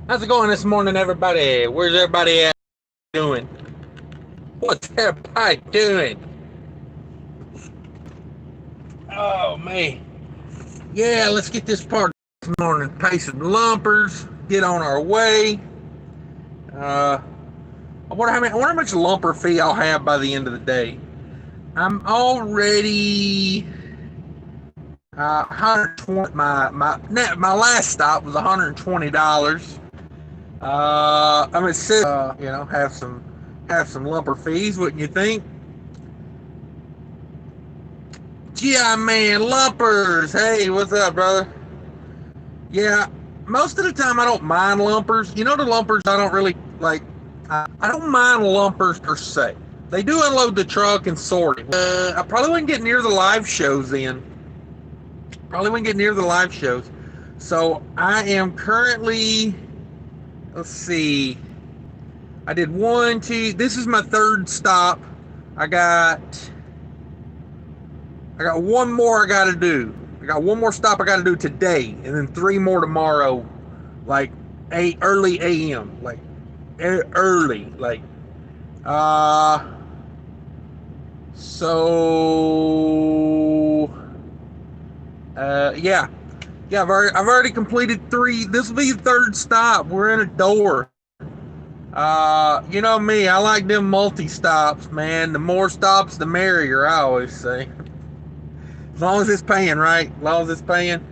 How's it going this morning, everybody? Where's everybody at doing? What's everybody doing? Oh, man. Yeah, let's get this part this morning. Pay some lumpers, get on our way. Uh, I wonder how much lumper fee I'll have by the end of the day. I'm already 120. My last stop was $120. I mean, have some lumper fees, wouldn't you think? Yeah, man, lumpers. Hey, what's up, brother? Yeah, most of the time I don't mind lumpers. You know, the lumpers I don't really like. I don't mind lumpers per se. They do unload the truck and sort it. I probably wouldn't get near the live shows then. Probably wouldn't get near the live shows. So I am currently. Let's see. I did one, two. This is my third stop. I got one more I got to do. I got one more stop I got to do today, and then three more tomorrow, like early a.m. Like early, like uh. So yeah, yeah. I've already completed three. This will be the third stop. We're in a door. You know me. I like them multi stops, man. The more stops, the merrier. I always say. As long as it's paying, right? As long as it's paying.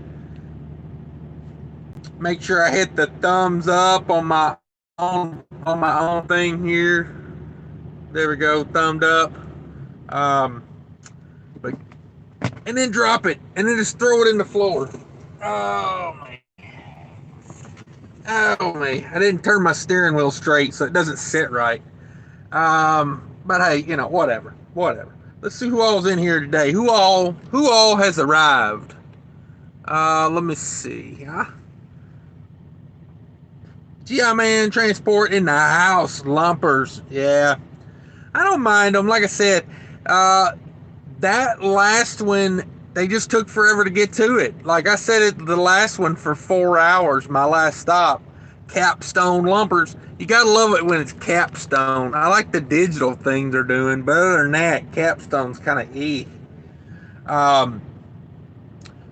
Make sure I hit the thumbs up on my own thing here. There we go, thumbed up. Um, but and then drop it, and then just throw it in the floor. Oh man, oh man! I didn't turn my steering wheel straight, so it doesn't sit right. But hey, whatever, whatever. Let's see who all's in here today. Who all has arrived? Let me see. Huh? Yeah, man, transport in the house, lumpers. Yeah, I don't mind them. Like I said, uh, that last one, they just took forever to get to it. Like I said, the last one for 4 hours, my last stop, Capstone Lumpers. You gotta love it when it's Capstone. I like the digital thing they're doing, but other than that, Capstone's kind of Um,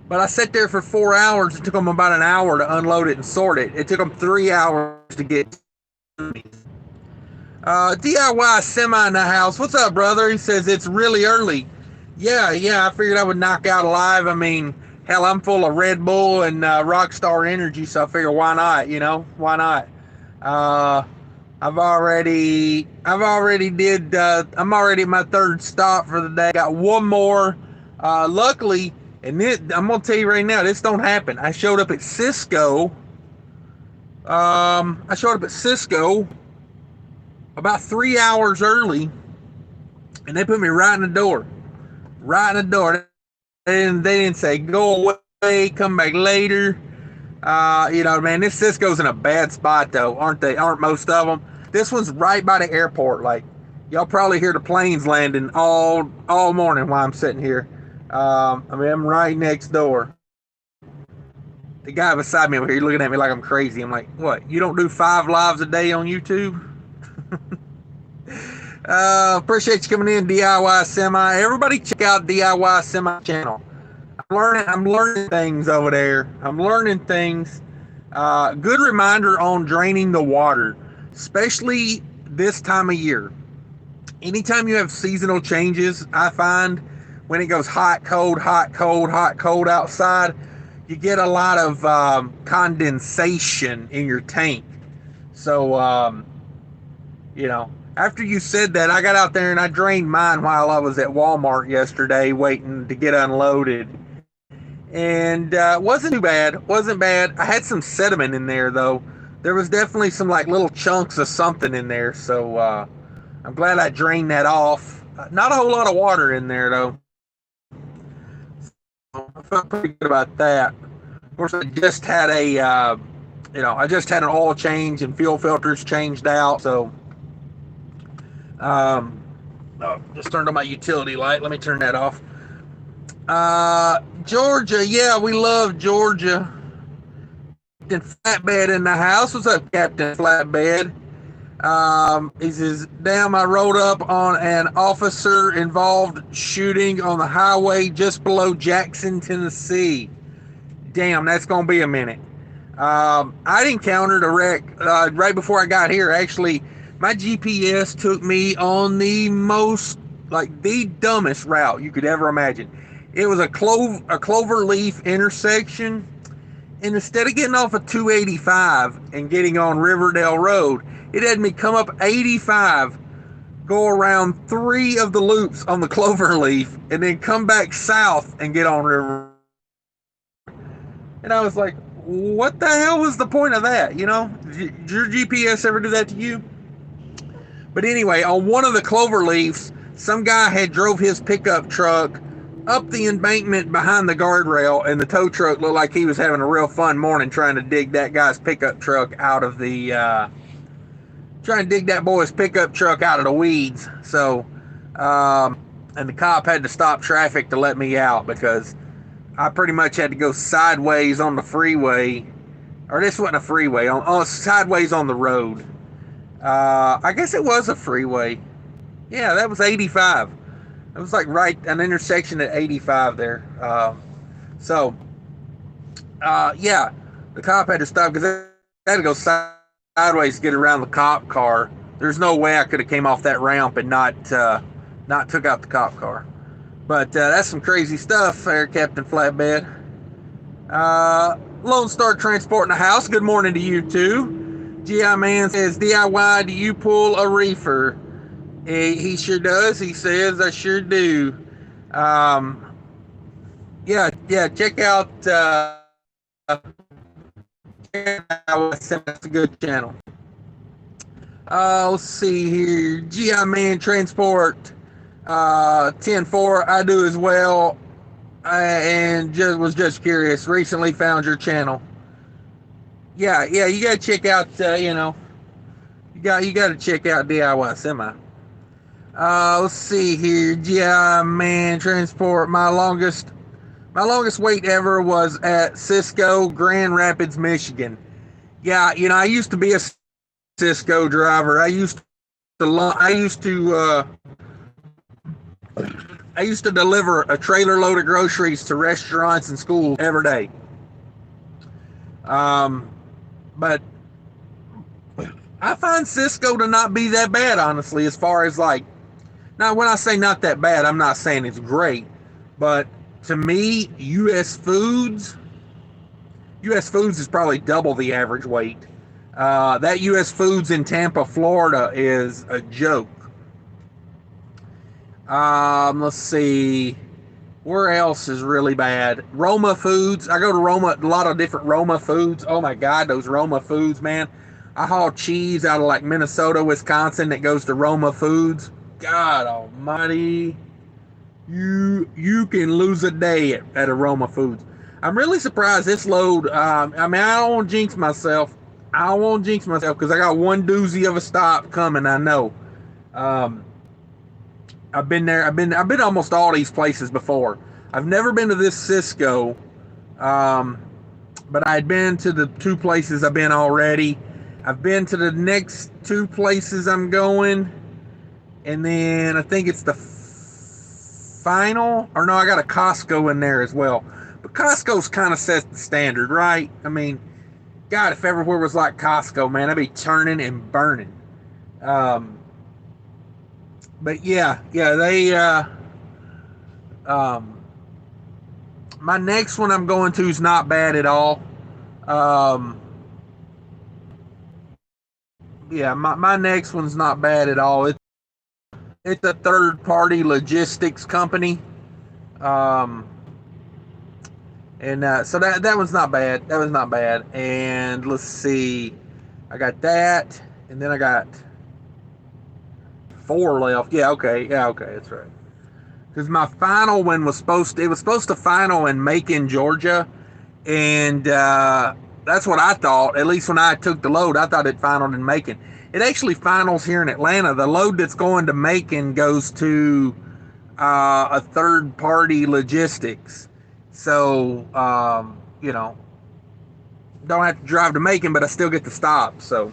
but I sat there for 4 hours. It took them about an hour to unload it and sort it. It took them 3 hours to get to me. DIY Semi in the house. What's up, brother? He says it's really early. Yeah, yeah. I figured I would knock out alive. I mean, hell, I'm full of Red Bull and Rockstar Energy, so I figure why not? Why not? Uh, I'm already at my third stop for the day. Got one more. Luckily, I'm gonna tell you right now, this don't happen. I showed up at Cisco. I showed up at Cisco about 3 hours early, and they put me right in the door. Right in the door. They didn't say go away, come back later. Man, this Cisco's in a bad spot though, aren't they? Aren't most of them? This one's right by the airport. Like y'all probably hear the planes landing all morning while I'm sitting here. I'm right next door. The guy beside me over here looking at me like I'm crazy. I'm like, what? You don't do 5 lives a day on YouTube? Appreciate you coming in, DIY Semi. Everybody check out DIY Semi channel. I'm learning things over there. I'm learning things. Good reminder on draining the water, especially this time of year. Anytime you have seasonal changes, I find when it goes hot, cold, hot, cold, hot, cold outside, you get a lot of condensation in your tank. So, after you said that, I got out there and I drained mine while I was at Walmart yesterday waiting to get unloaded. And wasn't too bad. Wasn't bad. I had some sediment in there, though. There was definitely some like little chunks of something in there. So I'm glad I drained that off. Not a whole lot of water in there, though. I felt pretty good about that. Of course, I just had an oil change and fuel filters changed out. So just turned on my utility light. Let me turn that off. Georgia, yeah, we love Georgia. Captain Flatbed in the house. What's up, Captain Flatbed? He says, damn, I rode up on an officer involved shooting on the highway just below Jackson, Tennessee. Damn, that's going to be a minute. I'd encountered a wreck right before I got here. Actually, my GPS took me on the the dumbest route you could ever imagine. It was a clover leaf intersection, and instead of getting off of 285 and getting on Riverdale Road, it had me come up 85, go around 3 of the loops on the clover leaf, and then come back south and get on River. And I was like, what the hell was the point of that? You know, did your GPS ever do that to you? But anyway, on one of the clover leaves, some guy had drove his pickup truck up the embankment behind the guardrail, and the tow truck looked like he was having a real fun morning trying to dig that guy's pickup truck out of the, trying to dig that boy's pickup truck out of the weeds. So, and the cop had to stop traffic to let me out because I pretty much had to go sideways on the freeway, or this wasn't a freeway, sideways on the road. I guess it was a freeway. Yeah, that was 85. It was like right an intersection at 85 there. Yeah, the cop had to stop because I had to go sideways to get around the cop car. There's no way I could have came off that ramp and not took out the cop car. But that's some crazy stuff there, Captain Flatbed. Lone Star Transport in the house. Good morning to you too. GI Man says, DIY, do you pull a reefer? He sure does. He says, I sure do. Yeah, check out that's a good channel. Let's see here. GI Man Transport 10-4. I do as well. And was just curious. Recently found your channel. Yeah, you gotta check out, you gotta check out DIY Semi. Let's see here. GI Man Transport. My longest wait ever was at Cisco, Grand Rapids, Michigan. Yeah, I used to be a Cisco driver. I used to deliver a trailer load of groceries to restaurants and schools every day. But I find Cisco to not be that bad, honestly, as far as now when I say not that bad, I'm not saying it's great, but to me, US Foods is probably double the average weight. That US Foods in Tampa, Florida is a joke. Let's see. Where else is really bad? Roma Foods. I go to Roma, a lot of different Roma Foods. Oh my God, those Roma Foods, man. I haul cheese out of Minnesota, Wisconsin that goes to Roma Foods. God almighty. You can lose a day at Aroma Foods. I'm really surprised this load. I don't want to jinx myself. Because I got one doozy of a stop coming. I know. I've been there. I've been almost all these places before. I've never been to this Cisco, but I'd been to the 2 places I've been already. I've been to the next 2 places I'm going, and then I think it's the final. Or no, I got a Costco in there as well. But Costco's kind of sets the standard, right? I mean, God, if everywhere was like Costco, man, I'd be turning and burning. But yeah, they, my next one I'm going to is not bad at all. Yeah, my next one's not bad at all. It's a third-party logistics company. So that one's not bad. That was not bad. And let's see. I got that. And then I got 4 left. Yeah, okay, that's right. Because my final one was supposed to final in Macon, Georgia, and that's what I thought. At least when I took the load, I thought it finaled in Macon. It actually finals here in Atlanta. The load that's going to Macon goes to a third-party logistics. So don't have to drive to Macon, but I still get to stop. So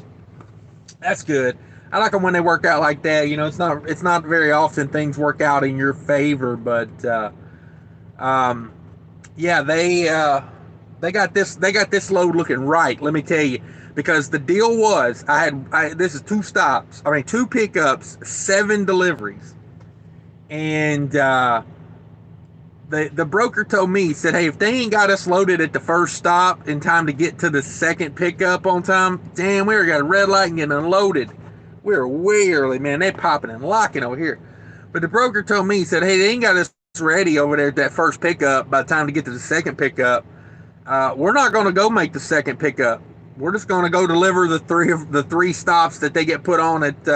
that's good. I like them when they work out like that. It's not very often things work out in your favor, but um, yeah, they got this load looking right. Let me tell you, because the deal was this is two pickups, 7 deliveries, and the broker told me, he said, hey, if they ain't got us loaded at the first stop in time to get to the second pickup on time, damn, we got a red light and getting unloaded. We were way early, man. They popping and locking over here. But the broker told me, he said, hey, they ain't got us ready over there at that first pickup by the time to get to the second pickup. We're not going to go make the second pickup. We're just going to go deliver the three stops that they get put on at.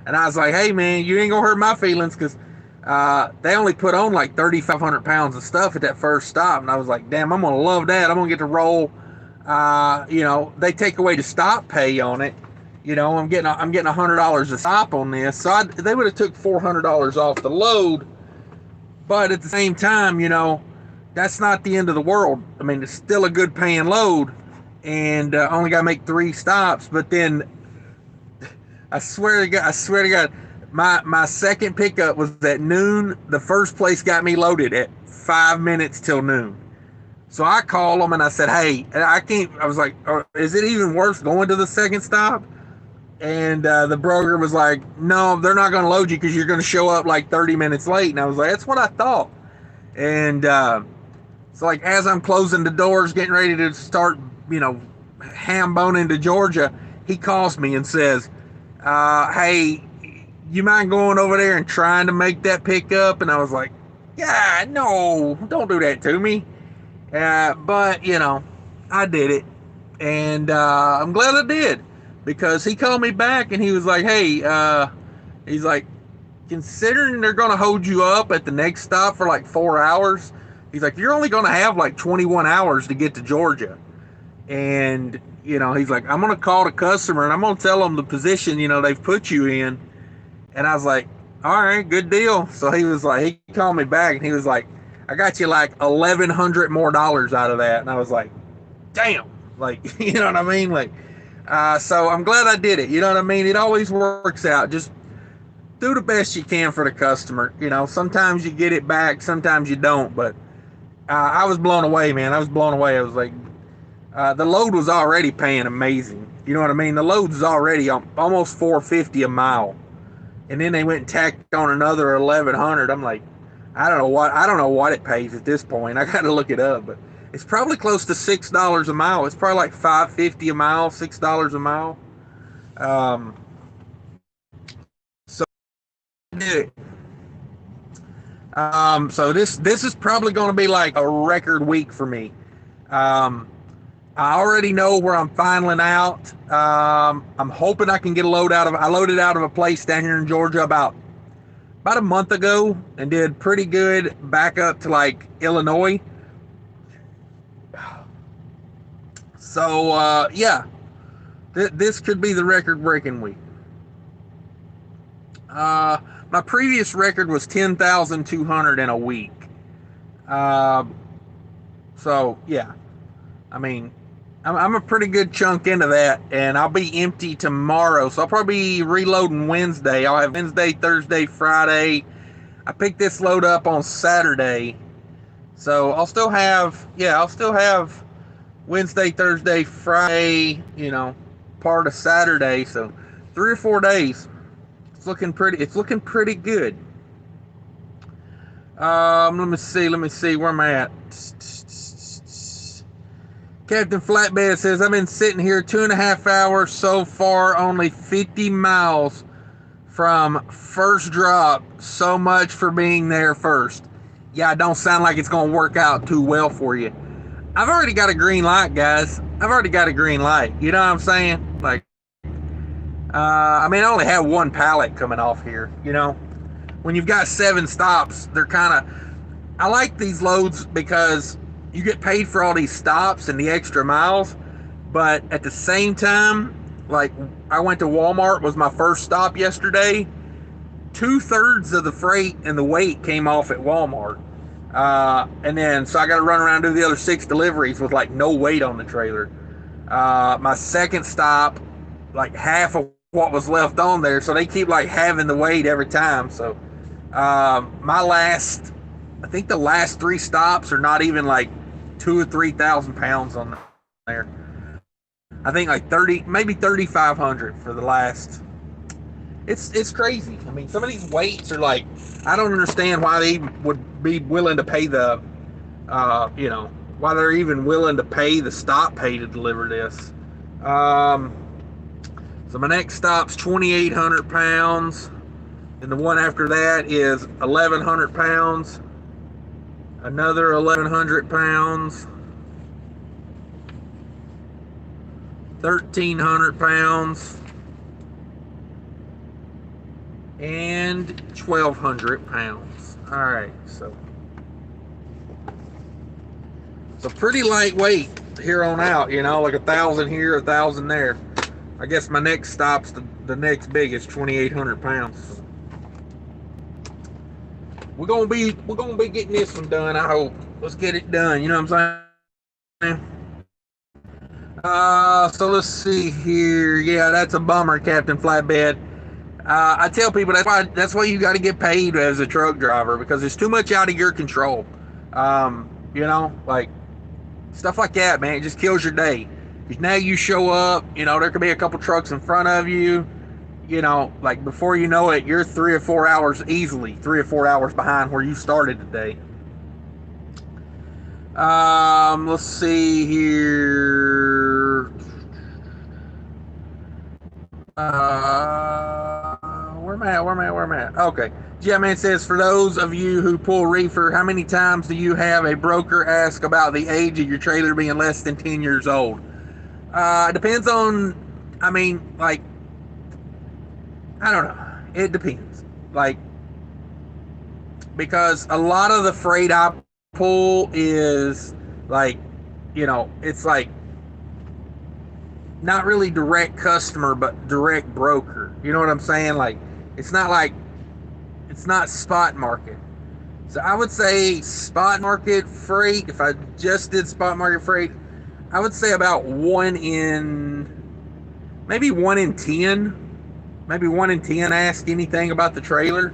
And I was like, hey, man, you ain't going to hurt my feelings, because they only put on like 3,500 pounds of stuff at that first stop. And I was like, damn, I'm going to love that. I'm going to get to roll. They take away the stop pay on it. I'm getting $100 a stop on this. So they would have took $400 off the load. But at the same time, that's not the end of the world. I mean, it's still a good paying load, and only got to make 3 stops. But then, I swear to God, my second pickup was at noon. The first place got me loaded at 5 minutes till noon. So I called them and I said, hey, I was like, is it even worth going to the second stop? And the broker was like, no, they're not going to load you because you're going to show up like 30 minutes late. And I was like, that's what I thought. And so like as I'm closing the doors, getting ready to start, ham boning to Georgia, he calls me and says, hey, you mind going over there and trying to make that pickup? And I was like, yeah, no, don't do that to me. But, I did it. And I'm glad I did, because he called me back and he was like, hey, he's like, considering they're going to hold you up at the next stop for like 4 hours, he's like, you're only going to have like 21 hours to get to Georgia. And, he's like, I'm going to call the customer and I'm going to tell them the position, they've put you in. And I was like, all right, good deal. So he called me back and he was like, I got you like $1,100 more out of that. And I was like, damn, like, you know what I mean? Like, so I'm glad I did it. You know what I mean? It always works out. Just do the best you can for the customer. Sometimes you get it back, sometimes you don't. But I was blown away, man. I was blown away. I was like, the load was already paying amazing. You know what I mean? The load was already almost $450 a mile. And then they went and tacked on another $1,100. I'm like, I don't know what it pays at this point. I got to look it up, but it's probably close to $6 a mile. It's probably like $5.50 a mile, $6 a mile. So I did it. So this is probably going to be like a record week for me. I already know where I'm filing out. I'm hoping I can get a load out of. I loaded out of a place down here in Georgia about a month ago and did pretty good back up to like Illinois. So yeah, this could be the record-breaking week. My previous record was 10,200 in a week. So yeah, I mean, I'm a pretty good chunk into that, and I'll be empty tomorrow. So I'll probably be reloading Wednesday. I'll have Wednesday, Thursday, Friday. I picked this load up on Saturday, so I'll still have Wednesday, Thursday, Friday, part of Saturday. So 3 or 4 days. It's looking pretty good. Let me see where am I at. Captain Flatbed says, I've been sitting here 2.5 hours so far, only 50 miles from first drop. So much for being there first. Yeah, it don't sound like it's going to work out too well for you. I've already got a green light, guys. I've already got a green light. You know what I'm saying? Like, I only have 1 pallet coming off here. When you've got 7 stops, they're I like these loads because you get paid for all these stops and the extra miles, but at the same time, like I went to Walmart, was my first stop yesterday. 2/3 of the freight and the weight came off at Walmart. And then, so I got to run around and do the other 6 deliveries with like no weight on the trailer. My second stop, like half of what was left on there, so they keep like having the weight every time. So my last, I think the last three stops are not even like 2 or 3 thousand pounds on there. I think like 30, maybe 3,500 for the last. It's crazy. I mean, some of these weights are like, I don't understand why they would be willing to pay the, why they're even willing to pay the stop pay to deliver this. So my next stop's 2,800 pounds, and the one after that is 1,100 pounds. Another 1,100 pounds. 1,300 pounds. And 1,200 pounds. All right, so pretty lightweight here on out, like 1,000 here, 1,000 there. I guess my next stop's the next biggest, 2,800 pounds. We're gonna be getting this one done. I hope. Let's get it done. You know what I'm saying? So let's see here. Yeah, that's a bummer, Captain Flatbed. I tell people that's why you got to get paid as a truck driver, because it's too much out of your control. Like stuff like that, man. It just kills your day. Because now you show up, there could be a couple trucks in front of you. Like before you know it, you're 3 or 4 hours easily, 3 or 4 hours behind where you started today. Let's see here. Where am I at? Okay. G-Man says, for those of you who pull reefer, how many times do you have a broker ask about the age of your trailer being less than 10 years old? It depends on, like, I don't know. It depends. Like, because a lot of the freight I pull is like, it's like not really direct customer, but direct broker. You know what I'm saying? Like, it's not spot market. So I would say spot market freight, if I just did spot market freight, I would say about maybe 1 in 10. Maybe 1 in 10 ask anything about the trailer.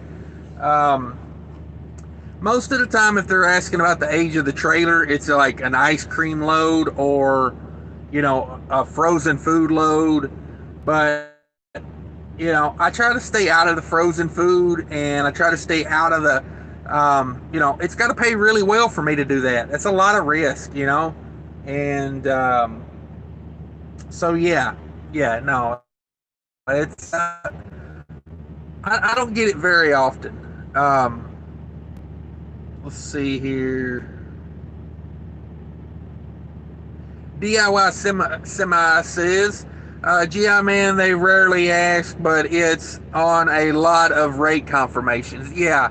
Most of the time, if they're asking about the age of the trailer, it's like an ice cream load or, a frozen food load. But, I try to stay out of the frozen food, and I try to stay out of the, it's got to pay really well for me to do that. That's a lot of risk, and so no, it's I don't get it very often. Let's see here. DIY semi says, GI man, they rarely ask, but it's on a lot of rate confirmations. Yeah,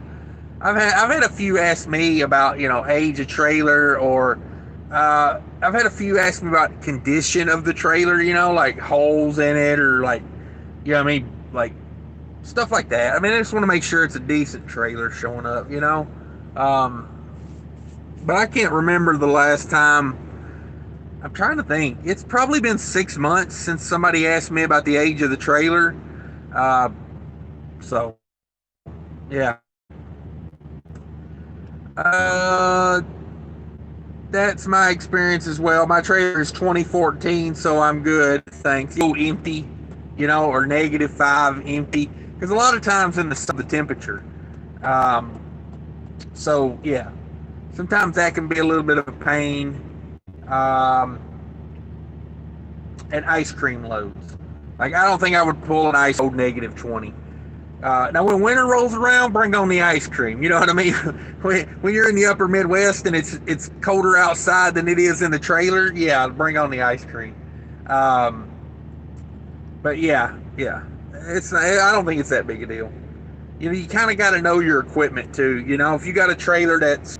I've had a few ask me about age of trailer, or I've had a few ask me about condition of the trailer, like holes in it, or like like stuff like that. I just want to make sure it's a decent trailer showing up, but I can't remember the last time. I'm trying to think. It's probably been 6 months since somebody asked me about the age of the trailer. So, yeah. That's my experience as well. My trailer is 2014, so I'm good. Thanks. Empty, or -5 empty. Because a lot of times in the temperature. So, yeah. Sometimes that can be a little bit of a pain. And ice cream loads. Like, I don't think I would pull an ice load -20. Now, when winter rolls around, bring on the ice cream. You know what I mean? when you're in the upper Midwest and it's colder outside than it is in the trailer, yeah, bring on the ice cream. But yeah, I don't think it's that big a deal. You kind of got to know your equipment too. If you got a trailer that's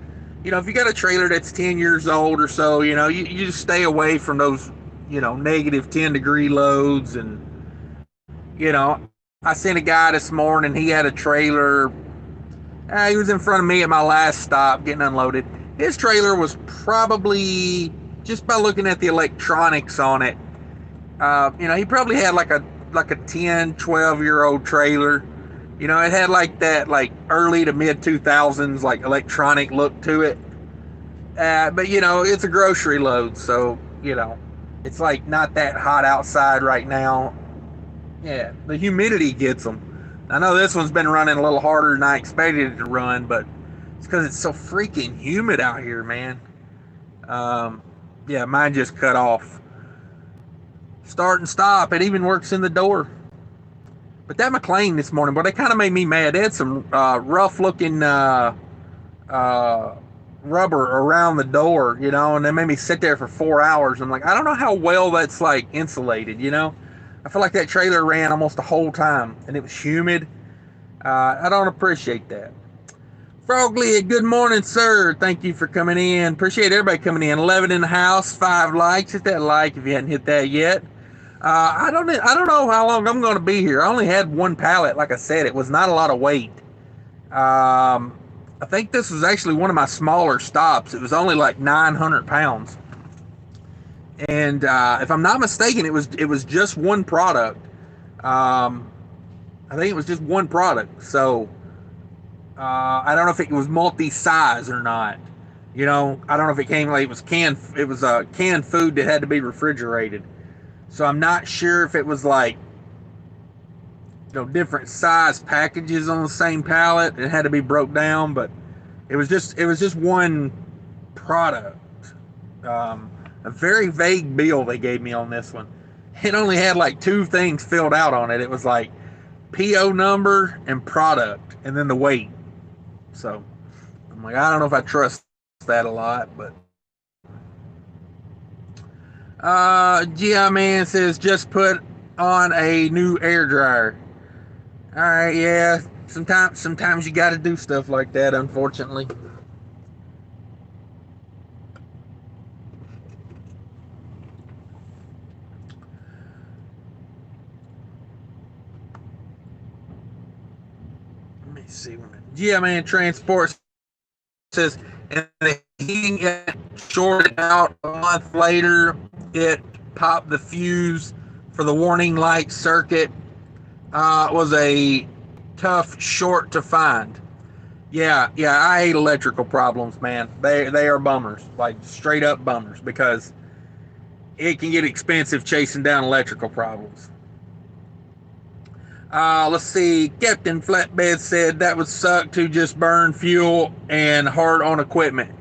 10 years old or so, you just stay away from those, -10-degree loads. And, I sent a guy this morning, he had a trailer. He was in front of me at my last stop getting unloaded. His trailer was probably, just by looking at the electronics on it, He probably had like a 10, 12-year old trailer. It had like that like early to mid 2000s like electronic look to it. But it's a grocery load, so it's like not that hot outside right now. Yeah, the humidity gets them. I know this one's been running a little harder than I expected it to run, but it's because it's so freaking humid out here, man. Um, yeah, mine just cut off. Start and stop. It even works in the door. But that McLean this morning, boy, they kind of made me mad. They had some rough looking uh, rubber around the door, and they made me sit there for 4 hours. I'm like, I don't know how well that's like insulated. I feel like that trailer ran almost the whole time, and it was humid. I don't appreciate that. Frogly, good morning, sir. Thank you for coming in. Appreciate everybody coming in. 11 in the house, 5 likes. Hit that like if you hadn't hit that yet. I don't know how long I'm going to be here. I only had one pallet. Like I said, it was not a lot of weight. I think this was actually one of my smaller stops. It was only like 900 pounds. And if I'm not mistaken, it was just one product. I think it was just one product. So I don't know if it was multi-size or not. I don't know if it came like it was canned. It was canned food that had to be refrigerated. So I'm not sure if it was like different size packages on the same pallet. It had to be broke down, but it was just one product. A very vague bill they gave me on this one. It only had like two things filled out on it. It was like PO number and product, and then the weight. So I'm like, I don't know if I trust that a lot, but GI Man says just put on a new air dryer. All right, yeah. Sometimes you got to do stuff like that, unfortunately. Let me see. GI Man Transport says, and the heating got shorted out a month later. It popped the fuse for the warning light circuit. Was a tough short to find. Yeah, I hate electrical problems, man. They are bummers, like straight up bummers, because it can get expensive chasing down electrical problems. Let's see. Captain Flatbed said that would suck to just burn fuel and hard on equipment.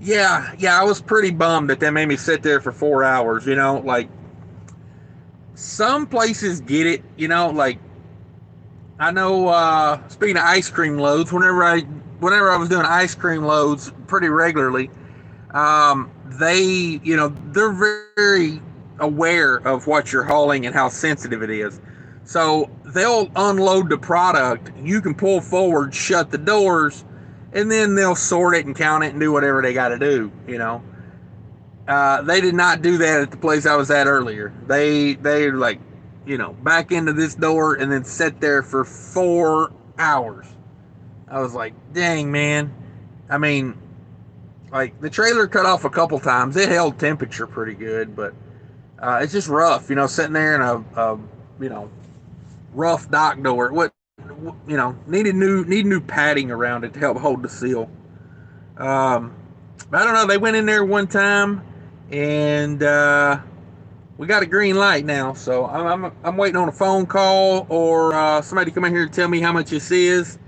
Yeah, I was pretty bummed that they made me sit there for 4 hours. Like some places get it. Like I know. Speaking of ice cream loads, whenever I was doing ice cream loads pretty regularly, they're very aware of what you're hauling and how sensitive it is. So they'll unload the product. You can pull forward, shut the doors, and then they'll sort it and count it and do whatever they got to do. They did not do that at the place I was at earlier. They like, back into this door and then sit there for 4 hours. I was like, dang, man. I mean, like the trailer cut off a couple times. It held temperature pretty good, but it's just rough, sitting there in a rough dock door. Needed new padding around it to help hold the seal. But I don't know. They went in there one time, and we got a green light now. So I'm waiting on a phone call or somebody to come in here and tell me how much this is.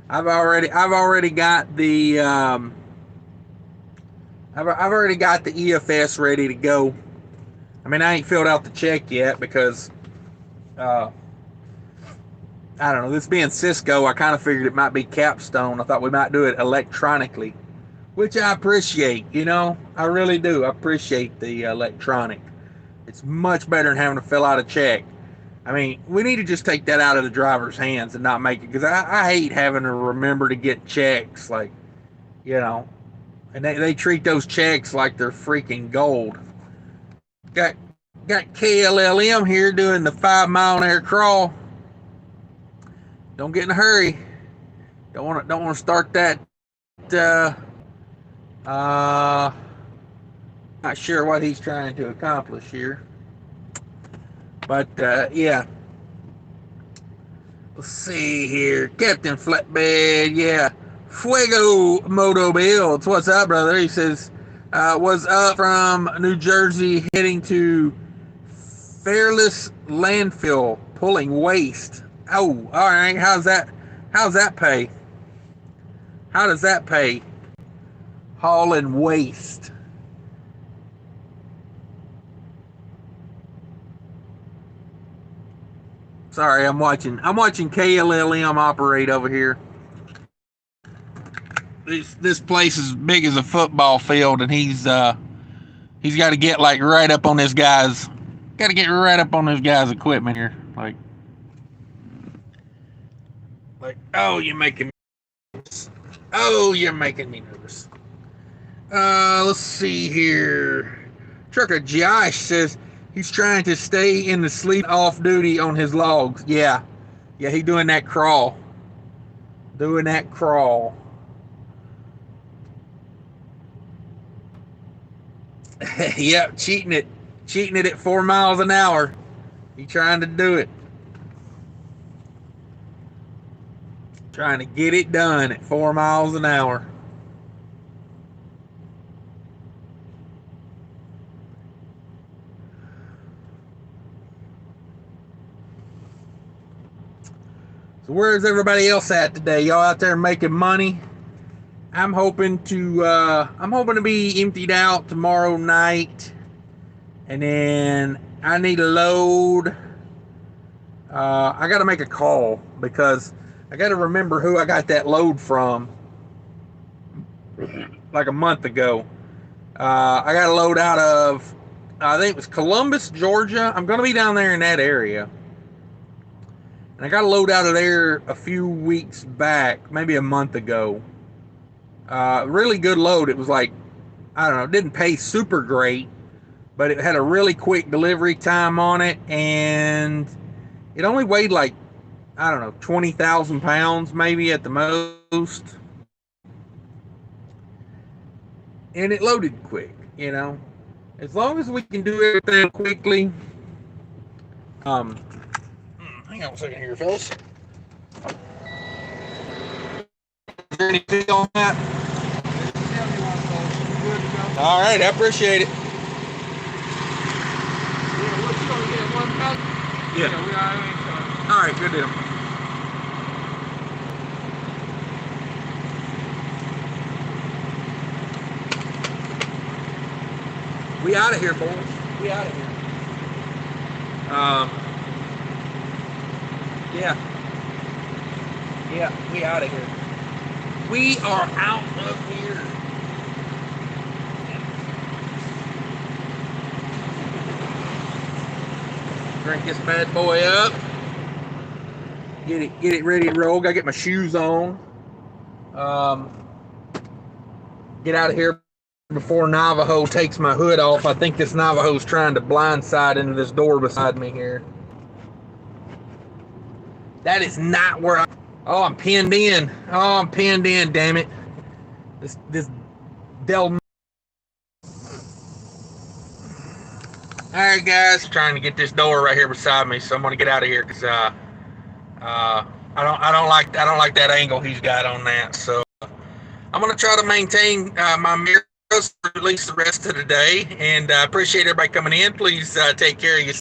I've already got the I've already got the EFS ready to go. I mean, I ain't filled out the check yet because I don't know. This being Cisco, I kind of figured it might be capstone. I thought we might do it electronically, which I appreciate. I really do. I appreciate the electronic. It's much better than having to fill out a check. I mean, we need to just take that out of the driver's hands and not make it, because I hate having to remember to get checks, like, and they treat those checks like they're freaking gold. Got KLLM here doing the 5-mile-an-hour crawl. Don't get in a hurry. Don't want to start that. Not sure what he's trying to accomplish here. But yeah, let's see here. Captain Flatbed, yeah. Fuego Moto Builds. What's up, brother? He says, was up from New Jersey heading to Fairless Landfill, pulling waste. Oh, all right. How's that? How's that pay? How does that pay? Hauling waste. Sorry, I'm watching KLLM operate over here. This place is big as a football field, and he's got to get like right up on this guy's. Got to get right up on this guy's equipment here, like. Oh, you're making me nervous. Oh, you're making me nervous. Let's see here. Trucker Josh says he's trying to stay in the sleep off duty on his logs. Yeah, he doing that crawl. Doing that crawl. Yep, cheating it at 4 miles an hour. He trying to do it. Trying to get it done at 4 miles an hour. So where's everybody else at today? Y'all out there making money? I'm hoping to be emptied out tomorrow night, and then I need a load. I got to make a call because I got to remember who I got that load from like a month ago. I got a load out of, I think it was Columbus, Georgia. I'm going to be down there in that area. And I got a load out of there a few weeks back, maybe a month ago. Really good load. It was like, I don't know, it didn't pay super great, but it had a really quick delivery time on it, and it only weighed like, I don't know, 20,000 pounds maybe at the most. And it loaded quick, you know. As long as we can do everything quickly. Hang on a second here, fellas. Is there anything on that? All right, I appreciate it. Yeah, what you gonna get? 1,000? Yeah. We are. All right, good deal. We out of here, boys. We out of here. Yeah, we out of here. We are out of here. Drink this bad boy up. Get it ready to roll. Gotta get my shoes on. Get out of here before Navajo takes my hood off. I think this Navajo's trying to blindside into this door beside me here. That is not where Oh, I'm pinned in. Oh, I'm pinned in, damn it. This Del. Alright guys, trying to get this door right here beside me, so I'm gonna get out of here because I don't like that angle he's got on that. So I'm gonna try to maintain my mirrors for at least the rest of the day, and I appreciate everybody coming in. Please take care of yourself.